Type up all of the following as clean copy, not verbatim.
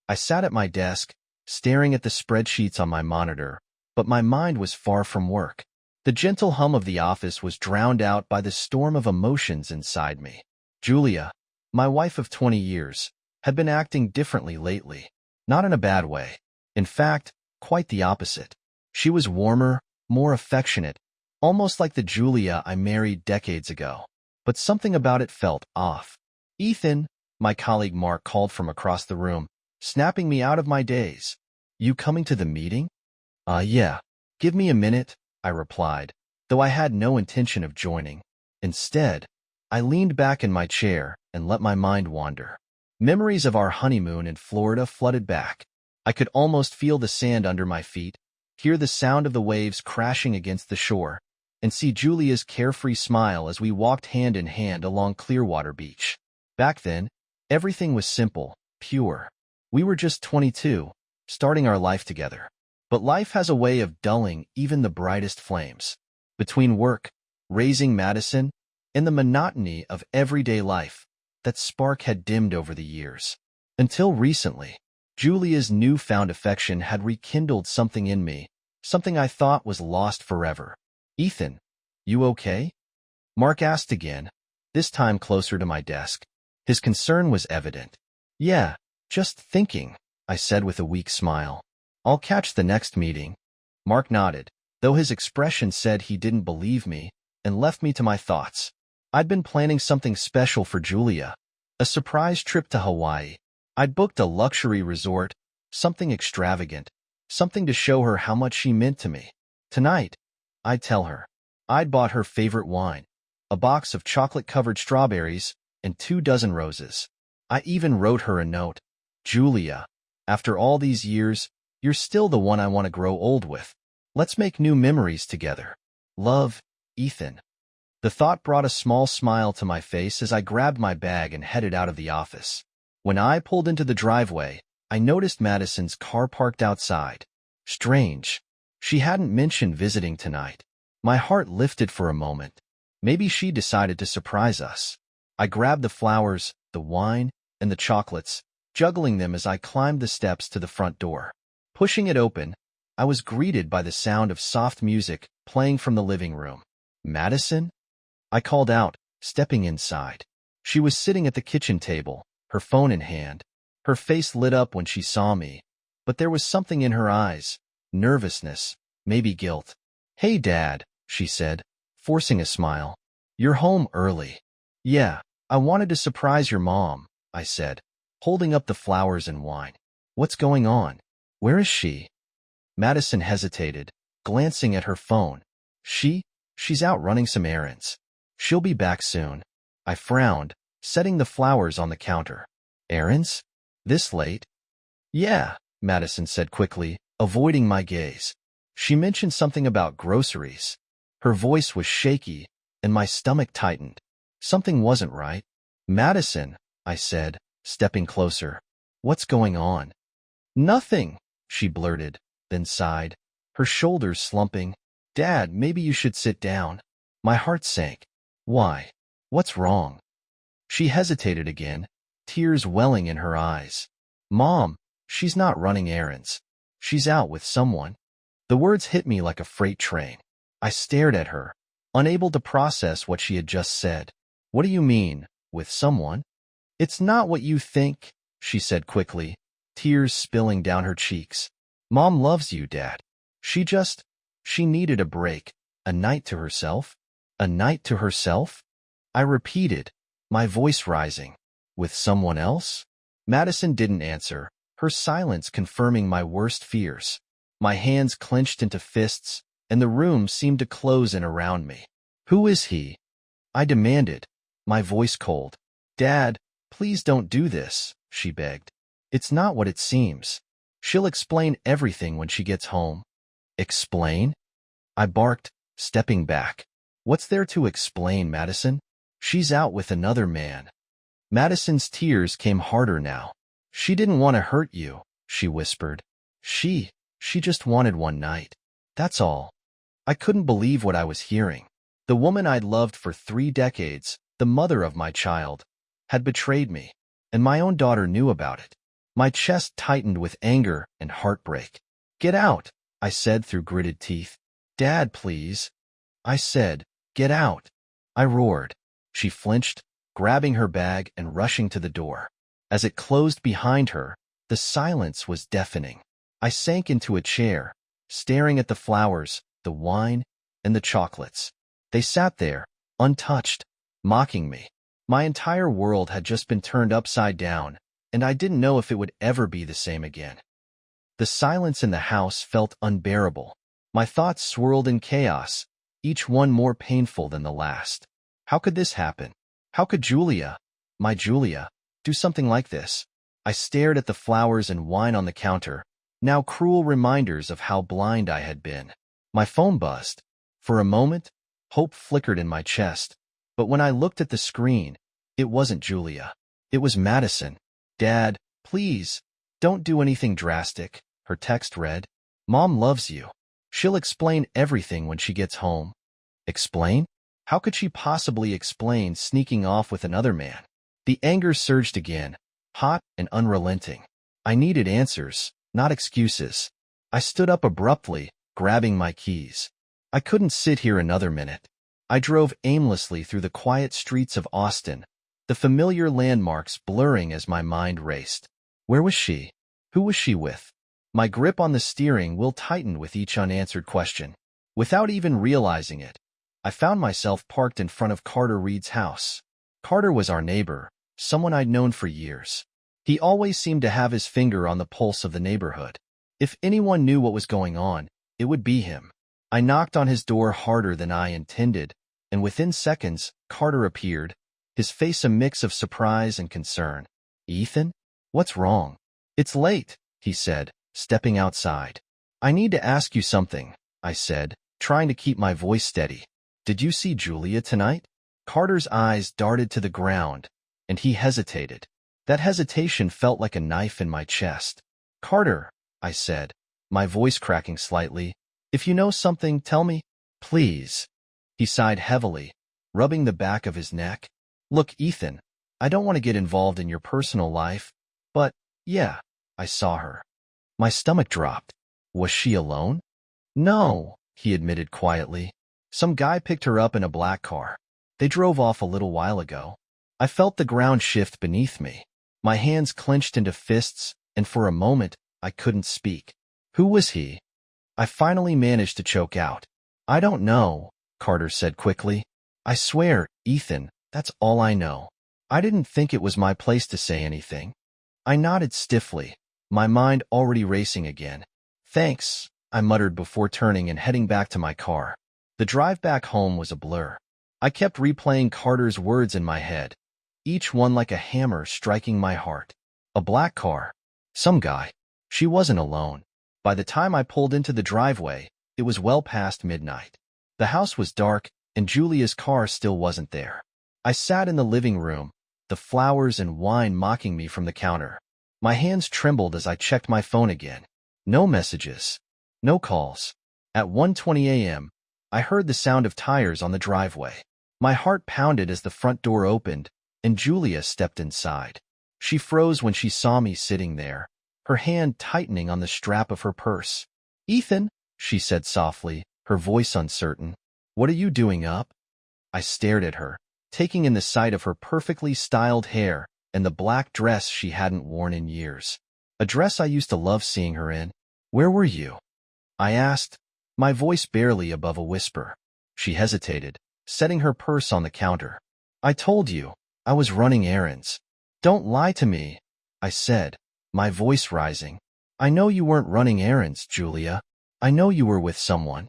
I sat at my desk, staring at the spreadsheets on my monitor, but my mind was far from work. The gentle hum of the office was drowned out by the storm of emotions inside me. Julia, my wife of 20 years, had been acting differently lately. Not in a bad way. In fact, quite the opposite. She was warmer, more affectionate, almost like the Julia I married decades ago. But something about it felt off. "Ethan," my colleague Mark called from across the room, snapping me out of my daze. "You coming to the meeting?" Yeah. Give me a minute," I replied, though I had no intention of joining. Instead, I leaned back in my chair and let my mind wander. Memories of our honeymoon in Florida flooded back. I could almost feel the sand under my feet, hear the sound of the waves crashing against the shore, and see Julia's carefree smile as we walked hand in hand along Clearwater Beach. Back then, everything was simple, pure. We were just 22, starting our life together. But life has a way of dulling even the brightest flames. Between work, raising Madison, and the monotony of everyday life, that spark had dimmed over the years. Until recently, Julia's newfound affection had rekindled something in me, something I thought was lost forever. "Ethan, you okay?" Mark asked again, this time closer to my desk. His concern was evident. "Yeah, just thinking," I said with a weak smile. "I'll catch the next meeting." Mark nodded, though his expression said he didn't believe me, and left me to my thoughts. I'd been planning something special for Julia, a surprise trip to Hawaii. I'd booked a luxury resort, something extravagant, something to show her how much she meant to me. Tonight, I'd tell her. I'd bought her favorite wine, a box of chocolate-covered strawberries, and 24 roses. I even wrote her a note. "Julia, after all these years, you're still the one I want to grow old with. Let's make new memories together. Love, Ethan." The thought brought a small smile to my face as I grabbed my bag and headed out of the office. When I pulled into the driveway, I noticed Madison's car parked outside. Strange. She hadn't mentioned visiting tonight. My heart lifted for a moment. Maybe she decided to surprise us. I grabbed the flowers, the wine, and the chocolates, juggling them as I climbed the steps to the front door. Pushing it open, I was greeted by the sound of soft music playing from the living room. "Madison?" I called out, stepping inside. She was sitting at the kitchen table, her phone in hand. Her face lit up when she saw me, but there was something in her eyes, nervousness, maybe guilt. "Hey, Dad," she said, forcing a smile. "You're home early." "Yeah, I wanted to surprise your mom," I said, holding up the flowers and wine. "What's going on? Where is she?" Madison hesitated, glancing at her phone. She's out running some errands. She'll be back soon." I frowned, setting the flowers on the counter. "Errands? This late?" "Yeah," Madison said quickly, avoiding my gaze. She mentioned something about groceries. Her voice was shaky, and my stomach tightened. Something wasn't right. "Madison," I said, stepping closer. "What's going on?" "Nothing," she blurted, then sighed, her shoulders slumping. "Dad, maybe you should sit down." My heart sank. "Why? What's wrong?" She hesitated again, tears welling in her eyes. "Mom, she's not running errands. She's out with someone." The words hit me like a freight train. I stared at her, unable to process what she had just said. "What do you mean, with someone?" "It's not what you think," she said quickly, tears spilling down her cheeks. "Mom loves you, Dad. She needed a break, a night to herself." "A night to herself?" I repeated, my voice rising. "With someone else?" Madison didn't answer, her silence confirming my worst fears. My hands clenched into fists, and the room seemed to close in around me. "Who is he?" I demanded, my voice cold. "Dad, please don't do this," she begged. "It's not what it seems. She'll explain everything when she gets home." "Explain?" I barked, stepping back. "What's there to explain, Madison? She's out with another man." Madison's tears came harder now. "She didn't want to hurt you," she whispered. She just wanted one night. That's all." I couldn't believe what I was hearing. The woman I'd loved for 3 decades, the mother of my child, had betrayed me, and my own daughter knew about it. My chest tightened with anger and heartbreak. "Get out," I said through gritted teeth. "Dad, please." I said, "Get out." I roared. She flinched, grabbing her bag and rushing to the door. As it closed behind her, the silence was deafening. I sank into a chair, staring at the flowers, the wine, and the chocolates. They sat there, untouched, mocking me. My entire world had just been turned upside down, and I didn't know if it would ever be the same again. The silence in the house felt unbearable. My thoughts swirled in chaos, each one more painful than the last. How could this happen? How could Julia, my Julia, do something like this? I stared at the flowers and wine on the counter, now cruel reminders of how blind I had been. My phone buzzed. For a moment, hope flickered in my chest, but when I looked at the screen, it wasn't Julia. It was Madison. "Dad, please, don't do anything drastic," her text read. "Mom loves you. She'll explain everything when she gets home." Explain? How could she possibly explain sneaking off with another man? The anger surged again, hot and unrelenting. I needed answers, not excuses. I stood up abruptly, grabbing my keys. I couldn't sit here another minute. I drove aimlessly through the quiet streets of Austin, the familiar landmarks blurring as my mind raced. Where was she? Who was she with? My grip on the steering wheel tightened with each unanswered question. Without even realizing it, I found myself parked in front of Carter Reed's house. Carter was our neighbor, someone I'd known for years. He always seemed to have his finger on the pulse of the neighborhood. If anyone knew what was going on, it would be him. I knocked on his door harder than I intended, and within seconds, Carter appeared, his face a mix of surprise and concern. "Ethan? What's wrong?" "It's late," he said, stepping outside. "I need to ask you something," I said, trying to keep my voice steady. "Did you see Julia tonight?" Carter's eyes darted to the ground, and he hesitated. That hesitation felt like a knife in my chest. "Carter," I said, my voice cracking slightly, "if you know something, tell me, please." He sighed heavily, rubbing the back of his neck. "Look, Ethan, I don't want to get involved in your personal life, but, yeah, I saw her." My stomach dropped. Was she alone? "No," he admitted quietly. "Some guy picked her up in a black car. They drove off a little while ago." I felt the ground shift beneath me. My hands clenched into fists, and for a moment, I couldn't speak. "Who was he?" I finally managed to choke out. "I don't know," Carter said quickly. "I swear, Ethan, that's all I know. I didn't think it was my place to say anything." I nodded stiffly, my mind already racing again. "Thanks," I muttered before turning and heading back to my car. The drive back home was a blur. I kept replaying Carter's words in my head, each one like a hammer striking my heart. A black car. Some guy. She wasn't alone. By the time I pulled into the driveway, it was well past midnight. The house was dark, and Julia's car still wasn't there. I sat in the living room, the flowers and wine mocking me from the counter. My hands trembled as I checked my phone again. No messages. No calls. At 1:20 a.m., I heard the sound of tires on the driveway. My heart pounded as the front door opened, and Julia stepped inside. She froze when she saw me sitting there, her hand tightening on the strap of her purse. "Ethan," she said softly, her voice uncertain. "What are you doing up?" I stared at her, taking in the sight of her perfectly styled hair and the black dress she hadn't worn in years. A dress I used to love seeing her in. "Where were you?" I asked, my voice barely above a whisper. She hesitated, setting her purse on the counter. "I told you, I was running errands." "Don't lie to me," I said, my voice rising. "I know you weren't running errands, Julia. I know you were with someone."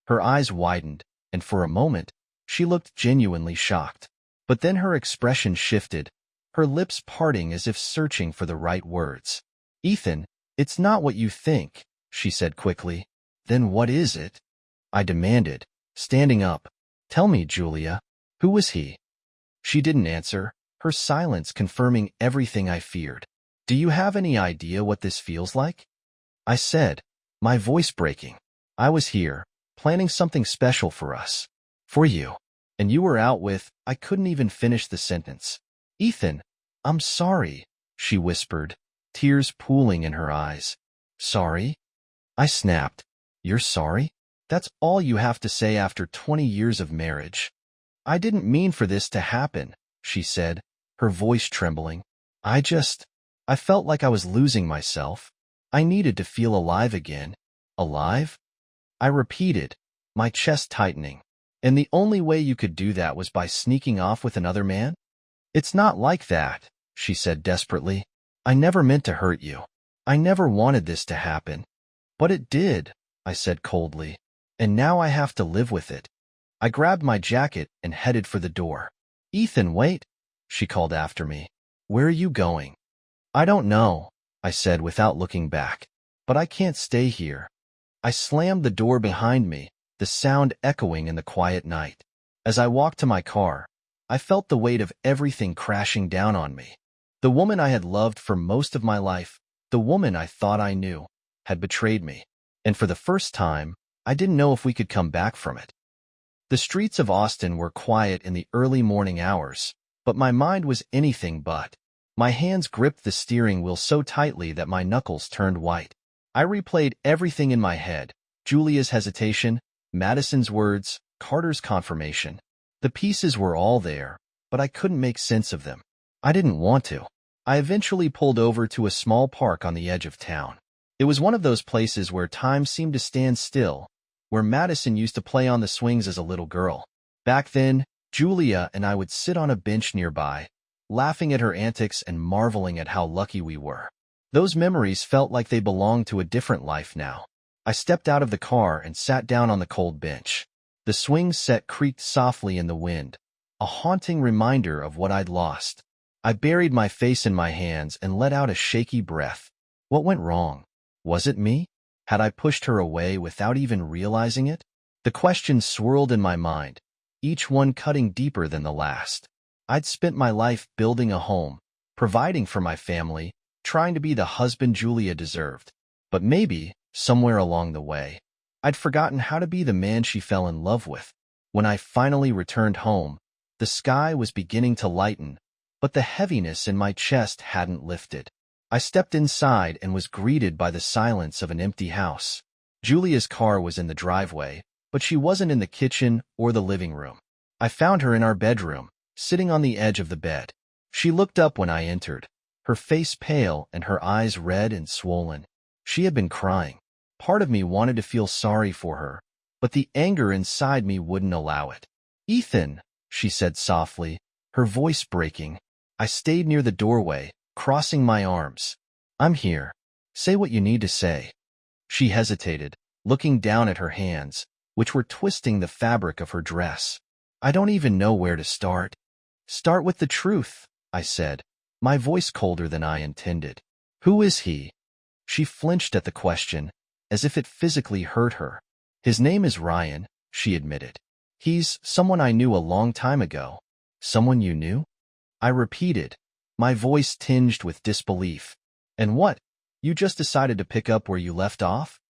Her eyes widened, and for a moment, she looked genuinely shocked. But then her expression shifted, her lips parting as if searching for the right words. "Ethan, it's not what you think," she said quickly. "Then what is it?" I demanded, standing up. "Tell me, Julia. Who was he?" She didn't answer, her silence confirming everything I feared. "Do you have any idea what this feels like?" I said, my voice breaking. "I was here, planning something special for us. For you. And you were out with—" I couldn't even finish the sentence. "Ethan, I'm sorry," she whispered, tears pooling in her eyes. Sorry? I snapped. You're sorry? That's all you have to say after 20 years of marriage. I didn't mean for this to happen, she said, her voice trembling. I felt like I was losing myself. I needed to feel alive again. Alive? I repeated, my chest tightening. And the only way you could do that was by sneaking off with another man? It's not like that, she said desperately. I never meant to hurt you. I never wanted this to happen. But it did, I said coldly. And now I have to live with it. I grabbed my jacket and headed for the door. Ethan, wait, she called after me. Where are you going? I don't know, I said without looking back. But I can't stay here. I slammed the door behind me, the sound echoing in the quiet night. As I walked to my car, I felt the weight of everything crashing down on me. The woman I had loved for most of my life, the woman I thought I knew, had betrayed me. And for the first time, I didn't know if we could come back from it. The streets of Austin were quiet in the early morning hours, but my mind was anything but. My hands gripped the steering wheel so tightly that my knuckles turned white. I replayed everything in my head: Julia's hesitation, Madison's words, Carter's confirmation. The pieces were all there, but I couldn't make sense of them. I didn't want to. I eventually pulled over to a small park on the edge of town. It was one of those places where time seemed to stand still, where Madison used to play on the swings as a little girl. Back then, Julia and I would sit on a bench nearby, laughing at her antics and marveling at how lucky we were. Those memories felt like they belonged to a different life now. I stepped out of the car and sat down on the cold bench. The swing set creaked softly in the wind, a haunting reminder of what I'd lost. I buried my face in my hands and let out a shaky breath. What went wrong? Was it me? Had I pushed her away without even realizing it? The questions swirled in my mind, each one cutting deeper than the last. I'd spent my life building a home, providing for my family, trying to be the husband Julia deserved. But maybe, somewhere along the way, I'd forgotten how to be the man she fell in love with. When I finally returned home, the sky was beginning to lighten, but the heaviness in my chest hadn't lifted. I stepped inside and was greeted by the silence of an empty house. Julia's car was in the driveway, but she wasn't in the kitchen or the living room. I found her in our bedroom, sitting on the edge of the bed. She looked up when I entered, her face pale and her eyes red and swollen. She had been crying. Part of me wanted to feel sorry for her, but the anger inside me wouldn't allow it. Ethan, she said softly, her voice breaking. I stayed near the doorway, crossing my arms. I'm here. Say what you need to say. She hesitated, looking down at her hands, which were twisting the fabric of her dress. I don't even know where to start. Start with the truth, I said, my voice colder than I intended. Who is he? She flinched at the question, as if it physically hurt her. His name is Ryan, she admitted. He's someone I knew a long time ago. Someone you knew? I repeated, my voice tinged with disbelief. And what? You just decided to pick up where you left off?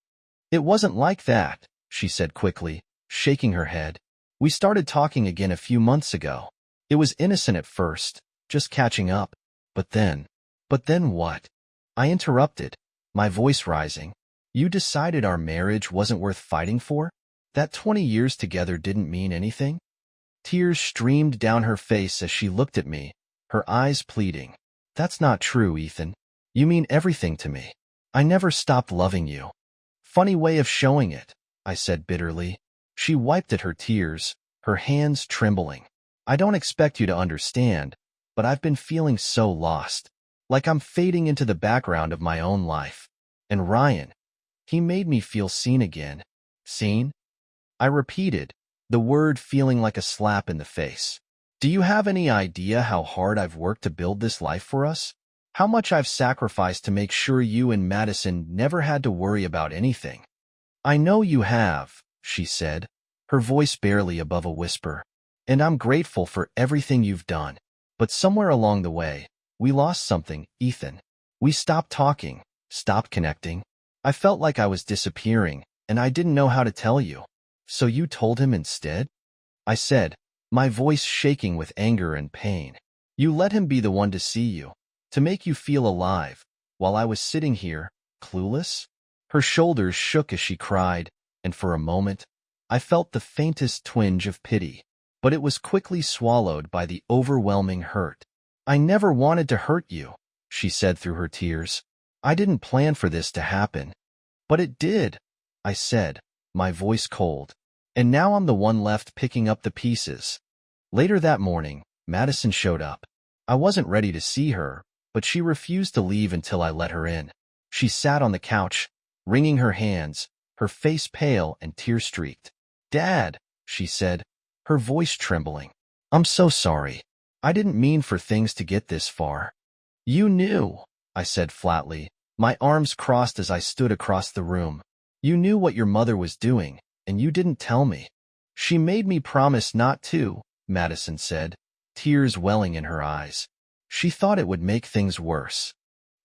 It wasn't like that, she said quickly, shaking her head. We started talking again a few months ago. It was innocent at first, just catching up. But then what? I interrupted, my voice rising. You decided our marriage wasn't worth fighting for? That 20 years together didn't mean anything? Tears streamed down her face as she looked at me, her eyes pleading. That's not true, Ethan. You mean everything to me. I never stopped loving you. Funny way of showing it, I said bitterly. She wiped at her tears, her hands trembling. I don't expect you to understand, but I've been feeling so lost, like I'm fading into the background of my own life. And Ryan, he made me feel seen again. Seen? I repeated, the word feeling like a slap in the face. Do you have any idea how hard I've worked to build this life for us? How much I've sacrificed to make sure you and Madison never had to worry about anything? I know you have, she said, her voice barely above a whisper. And I'm grateful for everything you've done. But somewhere along the way, we lost something, Ethan. We stopped talking, stopped connecting. I felt like I was disappearing, and I didn't know how to tell you. So you told him instead? I said, my voice shaking with anger and pain. You let him be the one to see you, to make you feel alive, while I was sitting here, clueless? Her shoulders shook as she cried, and for a moment, I felt the faintest twinge of pity, but it was quickly swallowed by the overwhelming hurt. I never wanted to hurt you, she said through her tears. I didn't plan for this to happen. But it did, I said, my voice cold. And now I'm the one left picking up the pieces. Later that morning, Madison showed up. I wasn't ready to see her, but she refused to leave until I let her in. She sat on the couch, wringing her hands, her face pale and tear-streaked. "Dad," she said, her voice trembling. "I'm so sorry. I didn't mean for things to get this far." "You knew," I said flatly, my arms crossed as I stood across the room. "You knew what your mother was doing, and you didn't tell me." "She made me promise not to," Madison said, tears welling in her eyes. "She thought it would make things worse."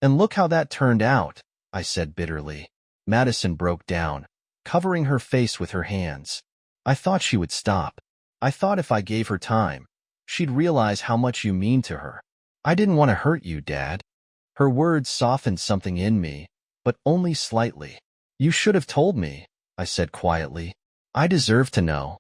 "And look how that turned out," I said bitterly. Madison broke down, covering her face with her hands. "I thought she would stop. I thought if I gave her time, she'd realize how much you mean to her. I didn't want to hurt you, Dad." Her words softened something in me, but only slightly. "You should have told me," I said quietly. "I deserve to know."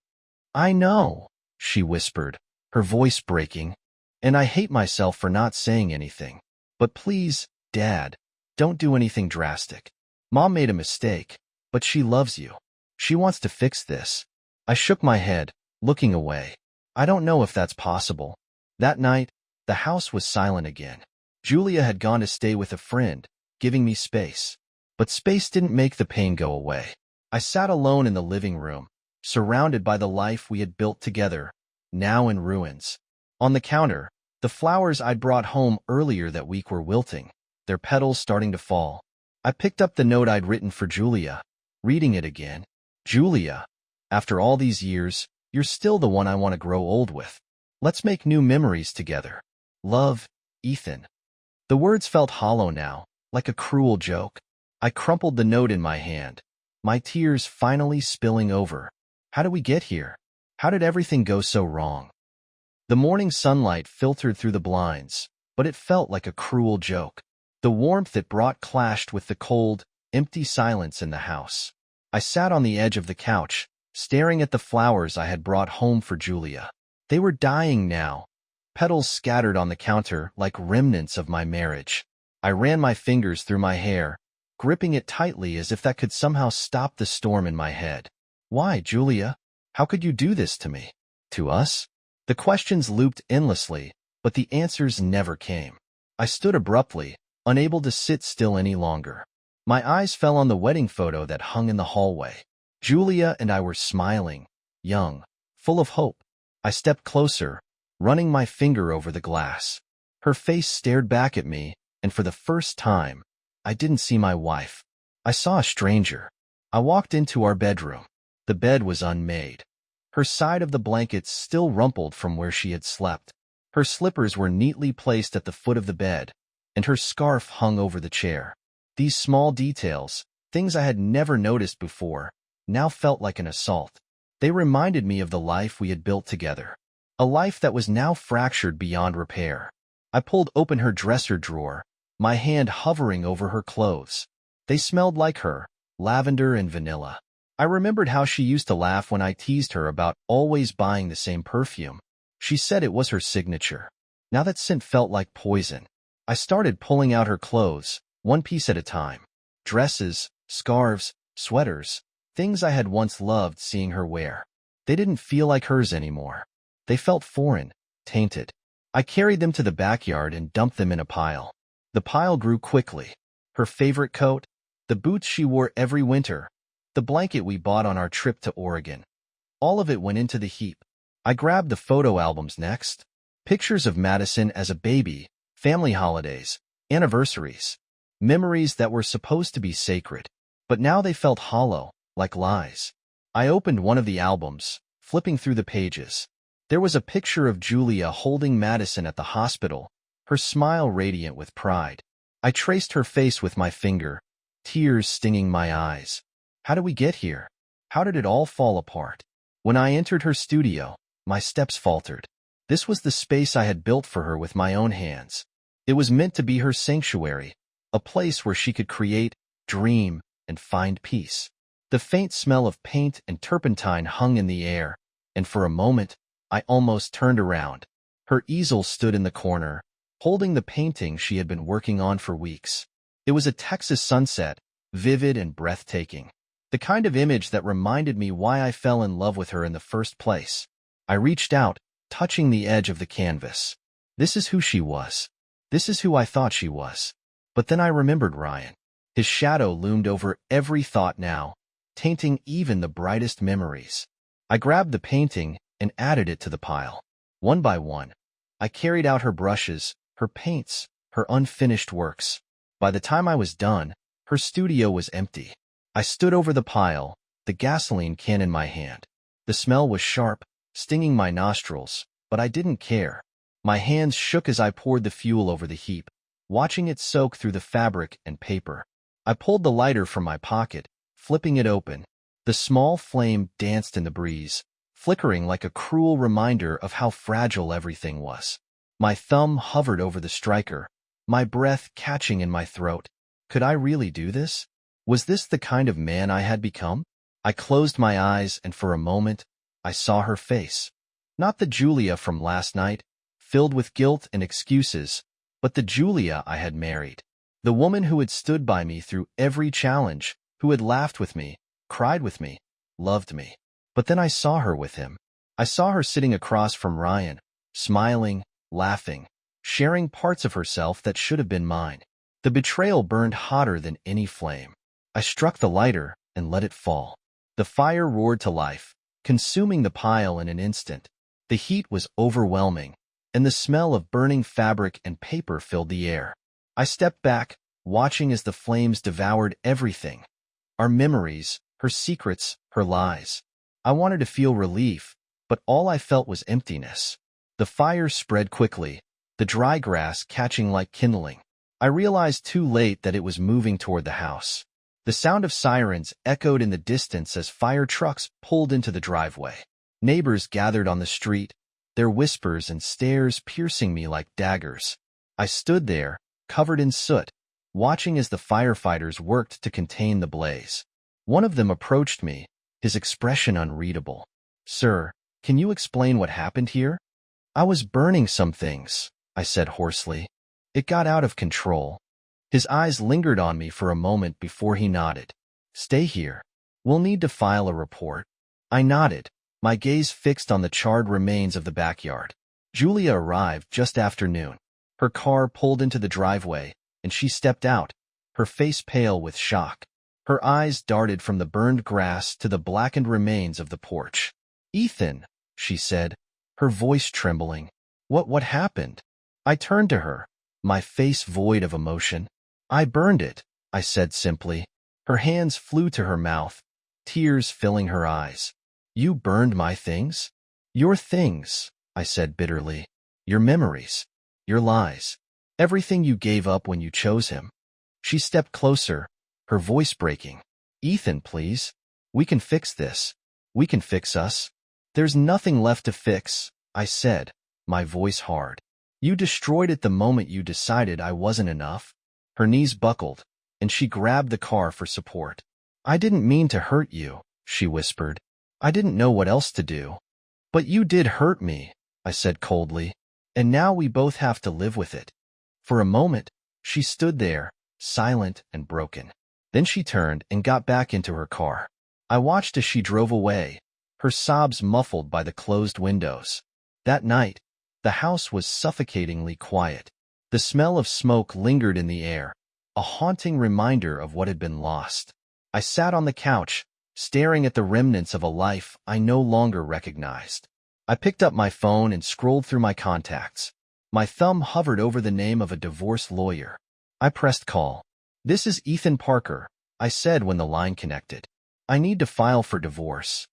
"I know," she whispered, her voice breaking, "and I hate myself for not saying anything. But please, Dad, don't do anything drastic. Mom made a mistake, but she loves you. She wants to fix this." I shook my head, looking away. I don't know if that's possible. That night, the house was silent again. Julia had gone to stay with a friend, giving me space. But space didn't make the pain go away. I sat alone in the living room, surrounded by the life we had built together, now in ruins. On the counter, the flowers I'd brought home earlier that week were wilting, their petals starting to fall. I picked up the note I'd written for Julia, reading it again. "Julia, after all these years, you're still the one I want to grow old with. Let's make new memories together. Love, Ethan." The words felt hollow now, like a cruel joke. I crumpled the note in my hand, my tears finally spilling over. How did we get here? How did everything go so wrong? The morning sunlight filtered through the blinds, but it felt like a cruel joke. The warmth it brought clashed with the cold, empty silence in the house. I sat on the edge of the couch, staring at the flowers I had brought home for Julia. They were dying now, petals scattered on the counter like remnants of my marriage. I ran my fingers through my hair, gripping it tightly as if that could somehow stop the storm in my head. "Why, Julia? How could you do this to me? To us?" The questions looped endlessly, but the answers never came. I stood abruptly, unable to sit still any longer. My eyes fell on the wedding photo that hung in the hallway. Julia and I were smiling, young, full of hope. I stepped closer, running my finger over the glass. Her face stared back at me, and for the first time, I didn't see my wife. I saw a stranger. I walked into our bedroom. The bed was unmade. Her side of the blankets still rumpled from where she had slept. Her slippers were neatly placed at the foot of the bed, and her scarf hung over the chair. These small details, things I had never noticed before, now felt like an assault. They reminded me of the life we had built together, a life that was now fractured beyond repair. I pulled open her dresser drawer, my hand hovering over her clothes. They smelled like her, lavender and vanilla. I remembered how she used to laugh when I teased her about always buying the same perfume. She said it was her signature. Now that scent felt like poison. I started pulling out her clothes, one piece at a time. Dresses, scarves, sweaters, things I had once loved seeing her wear. They didn't feel like hers anymore. They felt foreign, tainted. I carried them to the backyard and dumped them in a pile. The pile grew quickly. Her favorite coat, the boots she wore every winter, the blanket we bought on our trip to Oregon. All of it went into the heap. I grabbed the photo albums next. Pictures of Madison as a baby, family holidays, anniversaries, memories that were supposed to be sacred, but now they felt hollow, like lies. I opened one of the albums, flipping through the pages. There was a picture of Julia holding Madison at the hospital, her smile radiant with pride. I traced her face with my finger, tears stinging my eyes. How did we get here? How did it all fall apart? When I entered her studio, my steps faltered. This was the space I had built for her with my own hands. It was meant to be her sanctuary, a place where she could create, dream, and find peace. The faint smell of paint and turpentine hung in the air, and for a moment, I almost turned around. Her easel stood in the corner, holding the painting she had been working on for weeks. It was a Texas sunset, vivid and breathtaking, the kind of image that reminded me why I fell in love with her in the first place. I reached out, touching the edge of the canvas. This is who she was. This is who I thought she was. But then I remembered Ryan. His shadow loomed over every thought now, tainting even the brightest memories. I grabbed the painting and added it to the pile. One by one, I carried out her brushes, her paints, her unfinished works. By the time I was done, her studio was empty. I stood over the pile, the gasoline can in my hand. The smell was sharp, stinging my nostrils, but I didn't care. My hands shook as I poured the fuel over the heap, watching it soak through the fabric and paper. I pulled the lighter from my pocket, flipping it open. The small flame danced in the breeze, flickering like a cruel reminder of how fragile everything was. My thumb hovered over the striker, my breath catching in my throat. Could I really do this? Was this the kind of man I had become? I closed my eyes, and for a moment, I saw her face. Not the Julia from last night, filled with guilt and excuses, but the Julia I had married. The woman who had stood by me through every challenge, who had laughed with me, cried with me, loved me. But then I saw her with him. I saw her sitting across from Ryan, smiling, laughing, sharing parts of herself that should have been mine. The betrayal burned hotter than any flame. I struck the lighter and let it fall. The fire roared to life, consuming the pile in an instant. The heat was overwhelming, and the smell of burning fabric and paper filled the air. I stepped back, watching as the flames devoured everything. Our memories, her secrets, her lies. I wanted to feel relief, but all I felt was emptiness. The fire spread quickly, the dry grass catching like kindling. I realized too late that it was moving toward the house. The sound of sirens echoed in the distance as fire trucks pulled into the driveway. Neighbors gathered on the street, their whispers and stares piercing me like daggers. I stood there, covered in soot, watching as the firefighters worked to contain the blaze. One of them approached me, his expression unreadable. "Sir, can you explain what happened here?" "I was burning some things," I said hoarsely. "It got out of control." His eyes lingered on me for a moment before he nodded. "Stay here. We'll need to file a report." I nodded, my gaze fixed on the charred remains of the backyard. Julia arrived just after noon. Her car pulled into the driveway, and she stepped out, her face pale with shock. Her eyes darted from the burned grass to the blackened remains of the porch. "Ethan," she said, her voice trembling. What happened?" I turned to her, my face void of emotion. "I burned it," I said simply. Her hands flew to her mouth, tears filling her eyes. "You burned my things?" "Your things," I said bitterly. "Your memories, your lies, everything you gave up when you chose him." She stepped closer, her voice breaking. "Ethan, please. We can fix this. We can fix us." "There's nothing left to fix," I said, my voice hard. "You destroyed it the moment you decided I wasn't enough." Her knees buckled, and she grabbed the car for support. "I didn't mean to hurt you," she whispered. "I didn't know what else to do." "But you did hurt me," I said coldly, "and now we both have to live with it." For a moment, she stood there, silent and broken. Then she turned and got back into her car. I watched as she drove away, her sobs muffled by the closed windows. That night, the house was suffocatingly quiet. The smell of smoke lingered in the air, a haunting reminder of what had been lost. I sat on the couch, staring at the remnants of a life I no longer recognized. I picked up my phone and scrolled through my contacts. My thumb hovered over the name of a divorce lawyer. I pressed call. "This is Ethan Parker," I said when the line connected. "I need to file for divorce."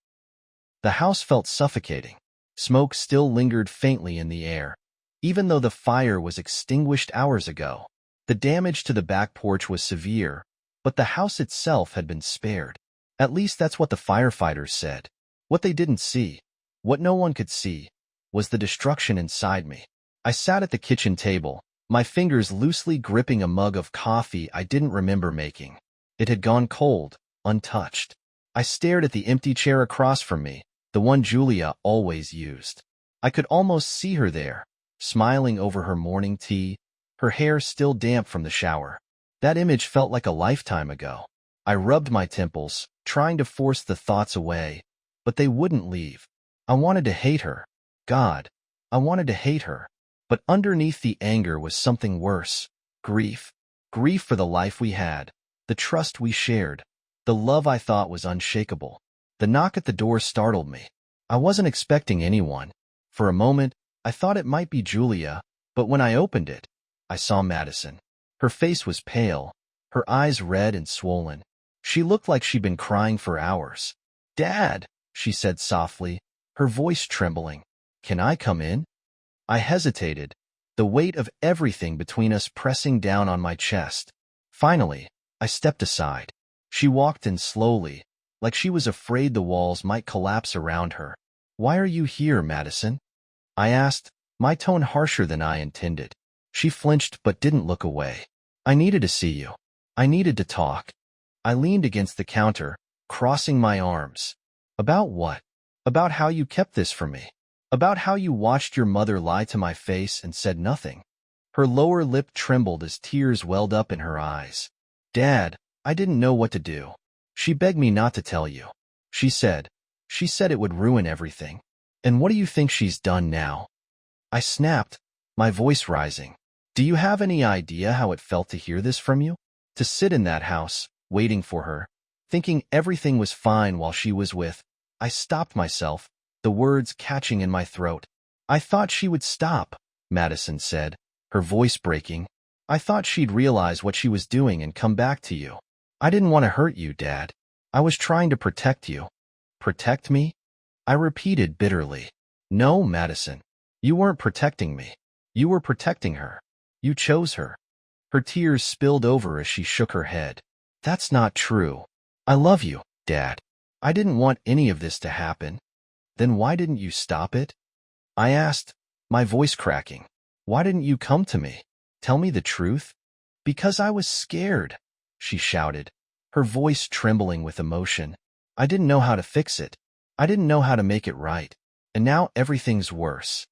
The house felt suffocating. Smoke still lingered faintly in the air, even though the fire was extinguished hours ago. The damage to the back porch was severe, but the house itself had been spared. At least that's what the firefighters said. What they didn't see, what no one could see, was the destruction inside me. I sat at the kitchen table, my fingers loosely gripping a mug of coffee I didn't remember making. It had gone cold, untouched. I stared at the empty chair across from me, the one Julia always used. I could almost see her there, smiling over her morning tea, her hair still damp from the shower. That image felt like a lifetime ago. I rubbed my temples, trying to force the thoughts away, but they wouldn't leave. I wanted to hate her. God, I wanted to hate her. But underneath the anger was something worse. Grief. Grief for the life we had, the trust we shared, the love I thought was unshakable. The knock at the door startled me. I wasn't expecting anyone. For a moment, I thought it might be Julia, but when I opened it, I saw Madison. Her face was pale, her eyes red and swollen. She looked like she'd been crying for hours. "Dad," she said softly, her voice trembling. "Can I come in?" I hesitated, the weight of everything between us pressing down on my chest. Finally, I stepped aside. She walked in slowly, like she was afraid the walls might collapse around her. "Why are you here, Madison?" I asked, my tone harsher than I intended. She flinched but didn't look away. "I needed to see you. I needed to talk." I leaned against the counter, crossing my arms. "About what?" "About how you kept this from me. About how you watched your mother lie to my face and said nothing." Her lower lip trembled as tears welled up in her eyes. "Dad, I didn't know what to do. She begged me not to tell you. She said it would ruin everything. And what do you think she's done now?" I snapped, my voice rising. "Do you have any idea how it felt to hear this from you? To sit in that house, waiting for her, thinking everything was fine while she was with—" I stopped myself, the words catching in my throat. "I thought she would stop," Madison said, her voice breaking. "I thought she'd realize what she was doing and come back to you. I didn't want to hurt you, Dad. I was trying to protect you." "Protect me?" I repeated bitterly. "No, Madison. You weren't protecting me. You were protecting her. You chose her." Her tears spilled over as she shook her head. "That's not true. I love you, Dad. I didn't want any of this to happen." "Then why didn't you stop it?" I asked, my voice cracking. "Why didn't you come to me? Tell me the truth?" "Because I was scared," she shouted, her voice trembling with emotion. "I didn't know how to fix it. I didn't know how to make it right. And now everything's worse."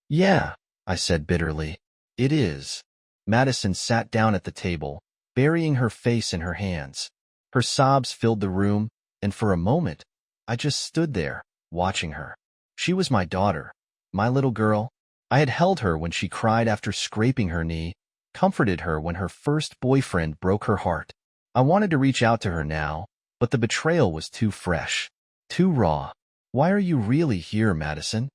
"Yeah," I said bitterly. "It is." Madison sat down at the table, burying her face in her hands. Her sobs filled the room, and for a moment, I just stood there, watching her. She was my daughter, my little girl. I had held her when she cried after scraping her knee, comforted her when her first boyfriend broke her heart. I wanted to reach out to her now, but the betrayal was too fresh, too raw. "Why are you really here, Madison?"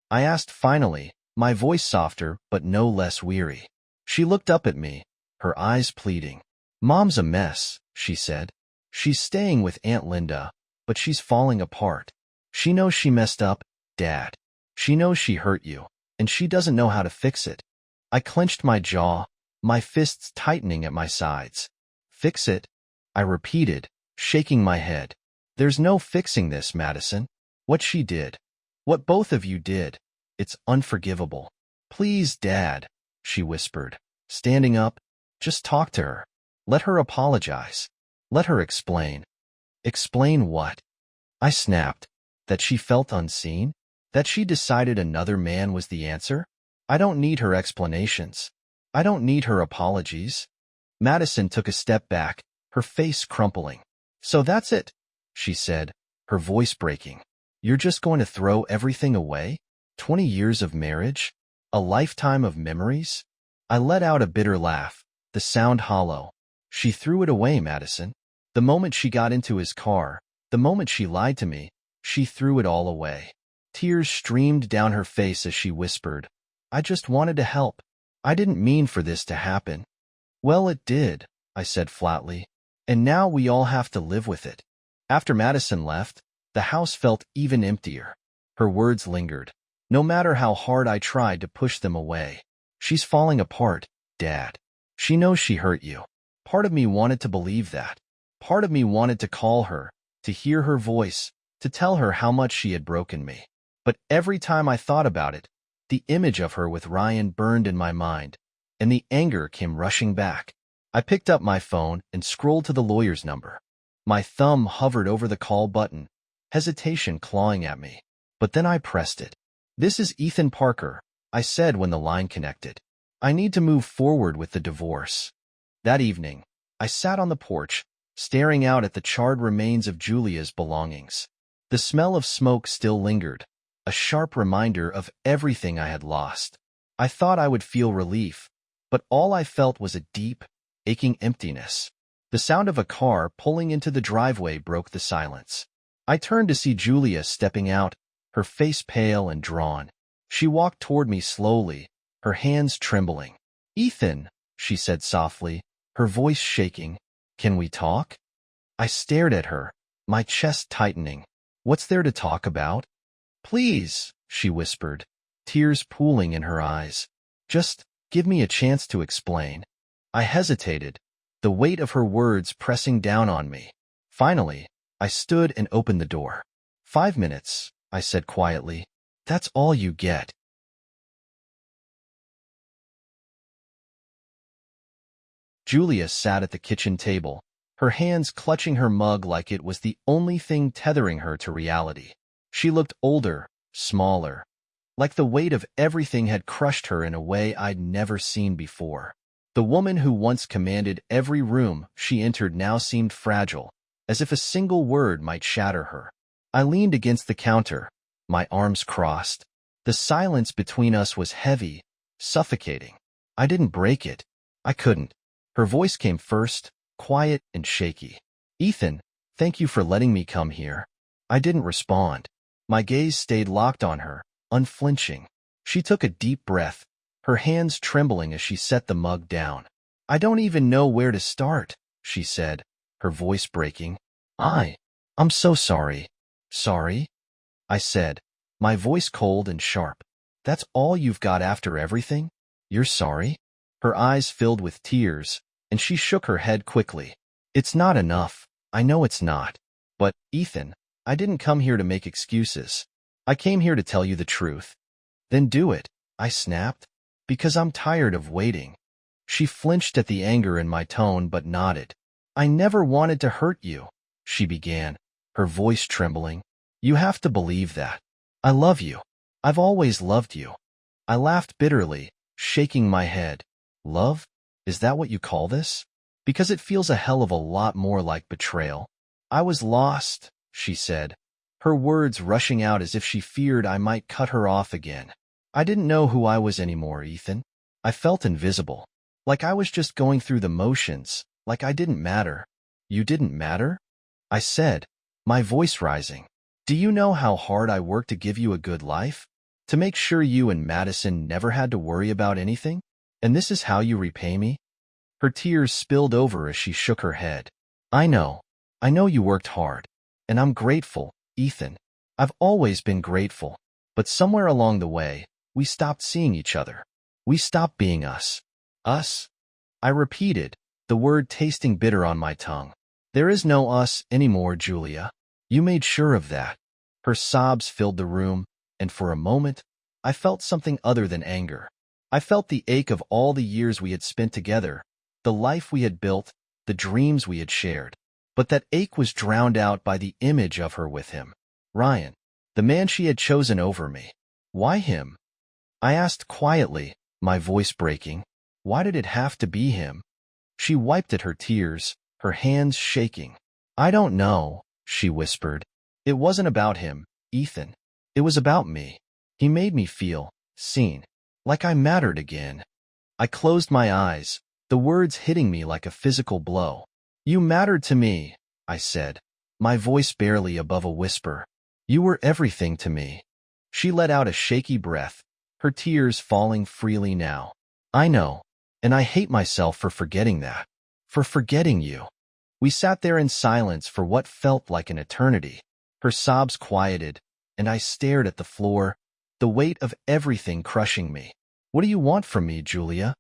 I asked finally, my voice softer but no less weary. She looked up at me, her eyes pleading. "Mom's a mess," she said. "She's staying with Aunt Linda, but she's falling apart. She knows she messed up, Dad. She knows she hurt you, and she doesn't know how to fix it." I clenched my jaw, my fists tightening at my sides. "Fix it?" I repeated, shaking my head. "There's no fixing this, Madison. What she did, what both of you did, it's unforgivable." "Please, Dad," she whispered, standing up. "Just talk to her. Let her apologize. Let her explain." "Explain what?" I snapped. That she felt unseen? That she decided another man was the answer? I don't need her explanations. I don't need her apologies. Madison took a step back, her face crumpling. "So that's it," she said, her voice breaking. "You're just going to throw everything away? 20 years of marriage? A lifetime of memories?" I let out a bitter laugh, the sound hollow. "She threw it away, Madison. The moment she got into his car, the moment she lied to me, she threw it all away." Tears streamed down her face as she whispered, "I just wanted to help. I didn't mean for this to happen." "Well, it did," I said flatly, "and now we all have to live with it." After Madison left, the house felt even emptier. Her words lingered, no matter how hard I tried to push them away. "She's falling apart, Dad. She knows she hurt you." Part of me wanted to believe that. Part of me wanted to call her, to hear her voice, to tell her how much she had broken me. But every time I thought about it, the image of her with Ryan burned in my mind. and the anger came rushing back. I picked up my phone and scrolled to the lawyer's number. My thumb hovered over the call button, hesitation clawing at me. But then I pressed it. "This is Ethan Parker," I said when the line connected. "I need to move forward with the divorce." That evening, I sat on the porch, staring out at the charred remains of Julia's belongings. The smell of smoke still lingered, a sharp reminder of everything I had lost. I thought I would feel relief, but all I felt was a deep, aching emptiness. The sound of a car pulling into the driveway broke the silence. I turned to see Julia stepping out, her face pale and drawn. She walked toward me slowly, her hands trembling. "Ethan," she said softly, her voice shaking, "can we talk?" I stared at her, my chest tightening. "What's there to talk about?" "Please," she whispered, tears pooling in her eyes. "Just give me a chance to explain." I hesitated, the weight of her words pressing down on me. Finally, I stood and opened the door. "5 minutes," I said quietly. "That's all you get." Julia sat at the kitchen table, her hands clutching her mug like it was the only thing tethering her to reality. She looked older, smaller, like the weight of everything had crushed her in a way I'd never seen before. The woman who once commanded every room she entered now seemed fragile, as if a single word might shatter her. I leaned against the counter, my arms crossed. The silence between us was heavy, suffocating. I didn't break it. I couldn't. Her voice came first, quiet and shaky. "Ethan, thank you for letting me come here." I didn't respond. My gaze stayed locked on her, unflinching. She took a deep breath, her hands trembling as she set the mug down. "I don't even know where to start," she said, her voice breaking. I'm so sorry." "Sorry?" I said, my voice cold and sharp. "That's all you've got after everything? You're sorry?" Her eyes filled with tears, and she shook her head quickly. "It's not enough. I know it's not. But, Ethan, I didn't come here to make excuses. I came here to tell you the truth." "Then do it," I snapped. "Because I'm tired of waiting." She flinched at the anger in my tone but nodded. "I never wanted to hurt you," she began, her voice trembling. "You have to believe that. I love you. I've always loved you." I laughed bitterly, shaking my head. "Love? Is that what you call this? Because it feels a hell of a lot more like betrayal." "I was lost," she said, her words rushing out as if she feared I might cut her off again. "I didn't know who I was anymore, Ethan. I felt invisible. Like I was just going through the motions, like I didn't matter." "You didn't matter?" I said, my voice rising. "Do you know how hard I worked to give you a good life? To make sure you and Madison never had to worry about anything? And this is how you repay me?" Her tears spilled over as she shook her head. I know you worked hard. And I'm grateful, Ethan. I've always been grateful. But somewhere along the way, we stopped seeing each other. We stopped being us." "Us?" I repeated, the word tasting bitter on my tongue. "There is no us anymore, Julia. You made sure of that." Her sobs filled the room, and for a moment, I felt something other than anger. I felt the ache of all the years we had spent together, the life we had built, the dreams we had shared. But that ache was drowned out by the image of her with him. Ryan, the man she had chosen over me. "Why him?" I asked quietly, my voice breaking. "Why did it have to be him?" She wiped at her tears, her hands shaking. "I don't know," she whispered. "It wasn't about him, Ethan. It was about me. He made me feel seen, like I mattered again." I closed my eyes, the words hitting me like a physical blow. "You mattered to me," I said, my voice barely above a whisper. "You were everything to me." She let out a shaky breath, her tears falling freely now. "I know, and I hate myself for forgetting that. For forgetting you." We sat there in silence for what felt like an eternity. Her sobs quieted, and I stared at the floor, the weight of everything crushing me. "What do you want from me, Julia?"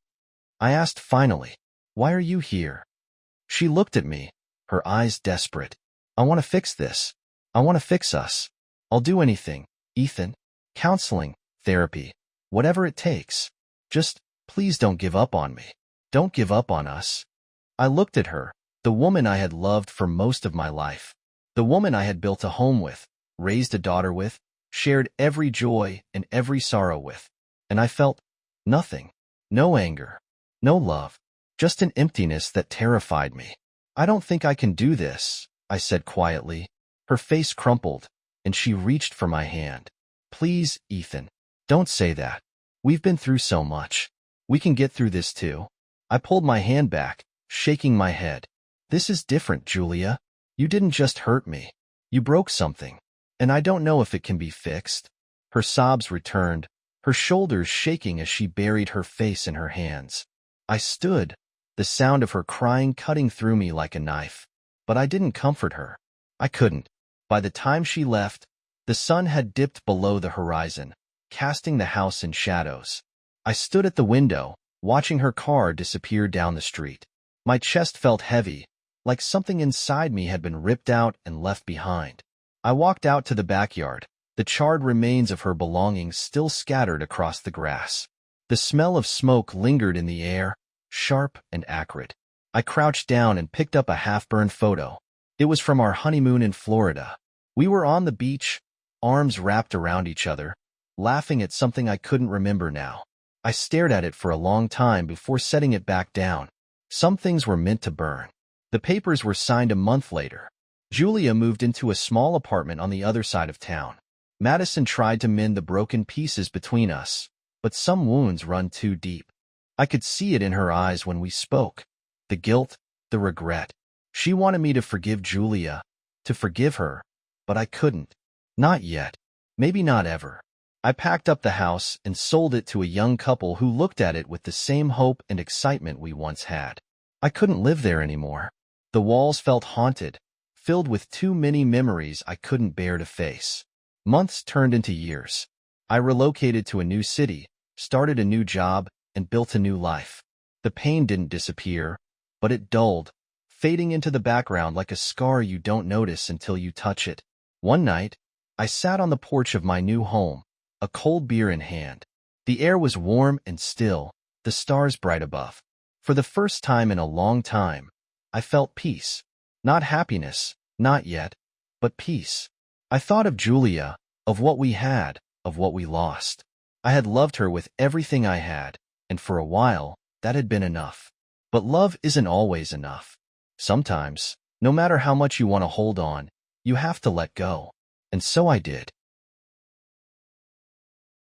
I asked finally. "Why are you here?" She looked at me, her eyes desperate. "I want to fix this. I want to fix us. I'll do anything, Ethan. Counseling, therapy, whatever it takes. Just Please don't give up on me. Don't give up on us. I looked at her, the woman I had loved for most of my life, the woman I had built a home with, raised a daughter with, shared every joy and every sorrow with, and I felt nothing. No anger, no love, just an emptiness that terrified me. I don't think I can do this, I said quietly. Her face crumpled, and she reached for my hand. Please, Ethan, don't say that. We've been through so much. We can get through this too. I pulled my hand back, shaking my head. This is different, Julia. You didn't just hurt me. You broke something, and I don't know if it can be fixed. Her sobs returned, her shoulders shaking as she buried her face in her hands. I stood, the sound of her crying cutting through me like a knife. But I didn't comfort her. I couldn't. By the time she left, the sun had dipped below the horizon, casting the house in shadows. I stood at the window, watching her car disappear down the street. My chest felt heavy, like something inside me had been ripped out and left behind. I walked out to the backyard, the charred remains of her belongings still scattered across the grass. The smell of smoke lingered in the air, sharp and acrid. I crouched down and picked up a half-burned photo. It was from our honeymoon in Florida. We were on the beach, arms wrapped around each other, laughing at something I couldn't remember now. I stared at it for a long time before setting it back down. Some things were meant to burn. The papers were signed a month later. Julia moved into a small apartment on the other side of town. Madison tried to mend the broken pieces between us, but some wounds run too deep. I could see it in her eyes when we spoke. The guilt, the regret. She wanted me to forgive Julia, to forgive her, but I couldn't. Not yet. Maybe not ever. I packed up the house and sold it to a young couple who looked at it with the same hope and excitement we once had. I couldn't live there anymore. The walls felt haunted, filled with too many memories I couldn't bear to face. Months turned into years. I relocated to a new city, started a new job, and built a new life. The pain didn't disappear, but it dulled, fading into the background like a scar you don't notice until you touch it. One night, I sat on the porch of my new home, a cold beer in hand. The air was warm and still, the stars bright above. For the first time in a long time, I felt peace. Not happiness, not yet, but peace. I thought of Julia, of what we had, of what we lost. I had loved her with everything I had, and for a while, that had been enough. But love isn't always enough. Sometimes, no matter how much you want to hold on, you have to let go. And so I did.